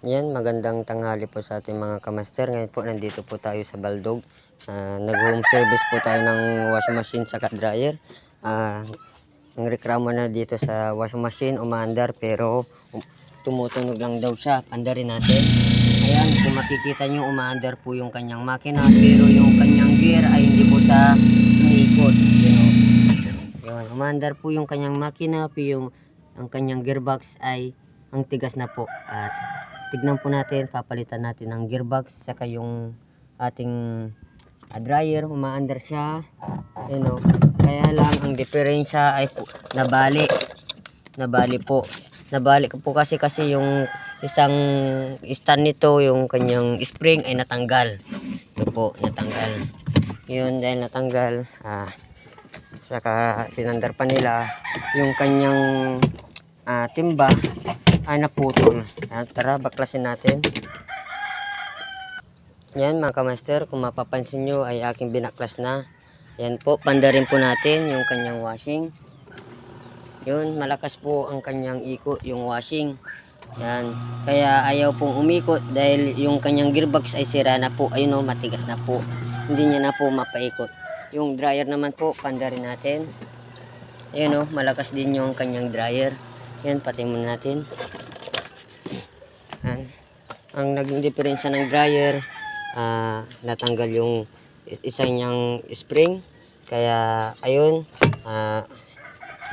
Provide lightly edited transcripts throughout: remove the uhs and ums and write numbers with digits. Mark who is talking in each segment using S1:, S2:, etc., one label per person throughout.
S1: Yan, magandang tanghali po sa ating mga kamaster. Ngayon po, nandito po tayo sa Baldog. Nag-home service po tayo ng washing machine sa dryer. Ang reklamo na dito sa washing machine, umaandar pero tumutunog lang daw siya. Andarin natin. Ayan, kung makikita nyo, umaandar po yung kanyang makina pero yung kanyang gear ay hindi po siya umiikot. Yun, umaandar po yung kanyang makina pero ang kanyang gearbox ay ang tigas na po. At tignan po natin, papalitan natin ang gearbox saka yung ating dryer, umaandar siya. Kaya lang ang diferensya ay po, nabali po kasi yung isang stand nito, yung kanyang spring ay natanggal. Ito po, natanggal. Yun, dahil natanggal, saka pinandar pa nila yung kanyang timba ay naputol. Tara, baklasin natin. Yan mga kamaster, kung mapapansin nyo ay aking binaklas na. Yan po, pandarin po natin yung kanyang washing. Yun, malakas po ang kanyang ikot, yung washing. Yan, kaya ayaw pong umikot dahil yung kanyang gearbox ay sira na po. Ayun o, matigas na po. Hindi niya na po mapaikot. Yung dryer naman po, pandarin natin. Ayun o, malakas din yung kanyang dryer. Yan, pati muna natin. Yan. Ang naging diferensya ng dryer, natanggal yung isa niyang spring. Kaya, ayun,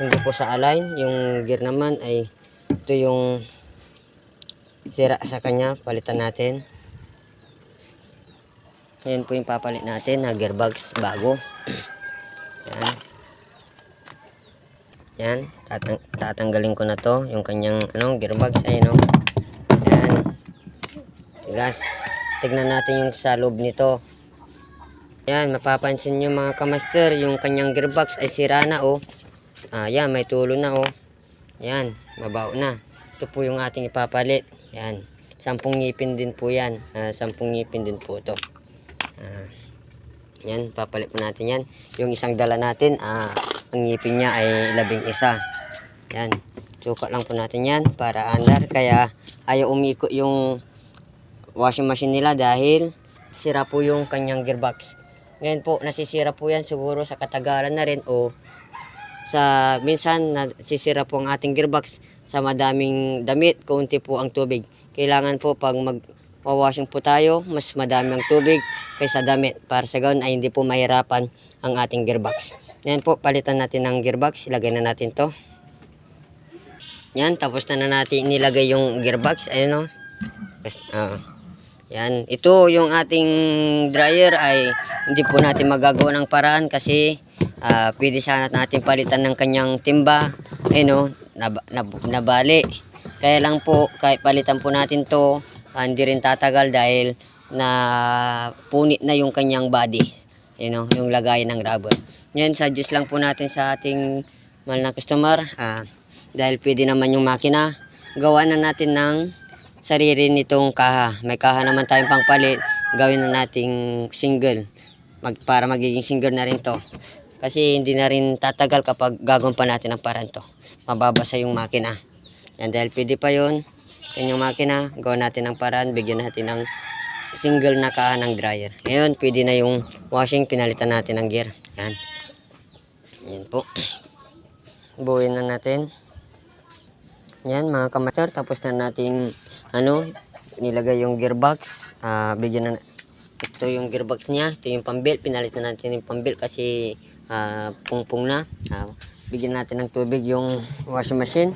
S1: hindi po sa align. Yung gear naman ay ito yung sira sa kanya. Palitan natin. Yan po yung papalit natin na gearbox bago. Yan. Yan, tatanggalin ko na to yung kanyang gearbox. Ayun o. Yan, tigas. Tignan natin yung sa loob nito. Yan, mapapansin nyo mga kamaster, yung kanyang gearbox ay sira na o. Yan, may tulo na o. Yan, mabaw na. Ito po yung ating ipapalit. Yan, 10 ngipin din po yan. 10 ngipin din po ito. Yan, papalit po natin yan. Yung isang dala natin, ang ngipin niya ay 11. Yan, sukat lang po natin yan para andar. Kaya ayaw umikot yung washing machine nila dahil sira po yung kanyang gearbox. Ngayon po, nasisira po yan siguro sa katagalan na rin o sa minsan nasisira po ang ating gearbox sa madaming damit, kaunti po ang tubig. Kailangan po pag magwawashing po tayo, mas madami ang tubig kaysa damit para sa gawin ay hindi po mahirapan ang ating gearbox. Yan po, palitan natin ng gearbox. Ilagay na natin to. Yan, tapos na natin nilagay yung gearbox. Ayun o. Yan, ito yung ating dryer ay hindi po natin magagawa ng paraan kasi pwede sana natin palitan ng kanyang timba. Ayun o, nabali. Kaya lang po, kahit palitan po natin to, hindi rin tatagal dahil na punit na yung kanyang body. Yung lagayan ng rubber. Ngayon, suggest lang po natin sa ating mahal na customer, dahil pwede naman yung makina, gawa na natin ng sarili nitong kaha. May kaha naman tayong pangpalit, gawin na nating single. Para magiging single na rin to. Kasi hindi na rin tatagal kapag gagawin pa natin ang paraan to. Mababasa yung makina. Yan, dahil pwede pa yun. Kanyang makina, gawin natin ang paraan, bigyan natin ng single na kaha ng dryer. Ngayon, pwede na yung washing, pinalitan natin ng gear. Yan. Yan po. Buuin na natin. Yan mga kamaster, tapos na natin nilagay yung gearbox. Bigyan na ito yung gearbox niya, ito yung pambelt. Pinalitan natin yung pambelt kasi pungpong na. Bigyan natin ng tubig yung washing machine.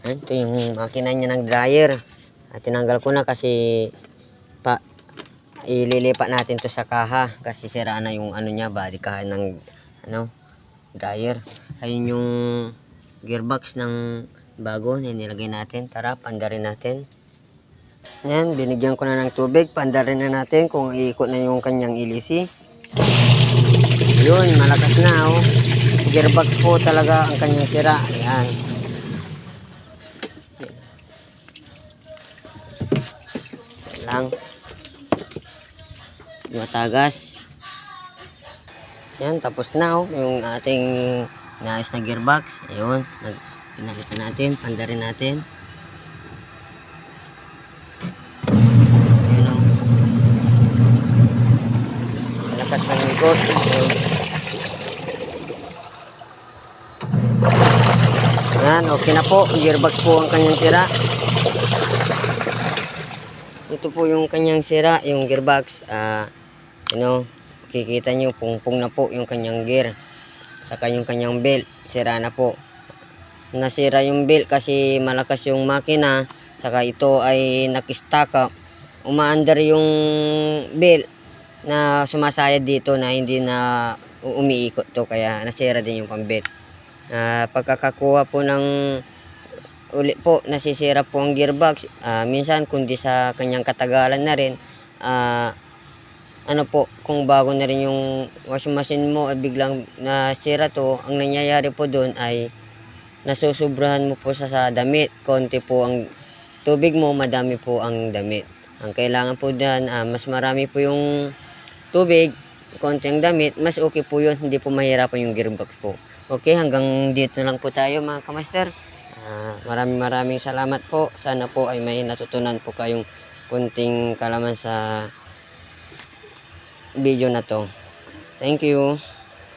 S1: Ito yung makina niya ng dryer. Tinanggal ko na kasi ililipat natin to sa kaha kasi sira na yung niya, body kaha ng dryer. Ayun yung gearbox ng bago na nilagay natin. Tara, pandarin natin. Yan, binigyan ko na ng tubig. Pandarin na natin kung iikot na yung kanyang ilisi. Yun, malakas na oh. Gearbox po talaga ang kanyang sira. Yan. Lang. Matagas. Yan, tapos na oh. Yung ating naayos na gearbox. Ayun, pinalitan natin, pandarin natin. umiikot. Yan, okay na po. Gearbox po ang kanyang sira. Ito po yung kanyang sira, yung gearbox. Kikita nyo, pungpong na po yung kanyang gear. Saka yung kanyang belt, sira na po. Nasira yung belt kasi malakas yung makina. Saka ito ay nakistack up. Umaandar yung belt na sumasayad dito na hindi na umiikot to. Kaya nasira din yung pang-belt. Pagkakakuha po ng uli po, nasisira po ang gearbox. Minsan kundi sa kanyang katagalan na rin, kung bago na rin yung washing machine mo ay biglang nasira to, ang nangyayari po doon ay nasusubrahan mo po sa damit. Konti po ang tubig mo, madami po ang damit. Ang kailangan po dyan, mas marami po yung tubig, konti ang damit, mas okay po yun, hindi po mahirapan yung gearbox po. Okay, hanggang dito lang po tayo mga kamaster. Maraming salamat po. Sana po ay may natutunan po kayong kunting kalaman sa video na to. Thank you.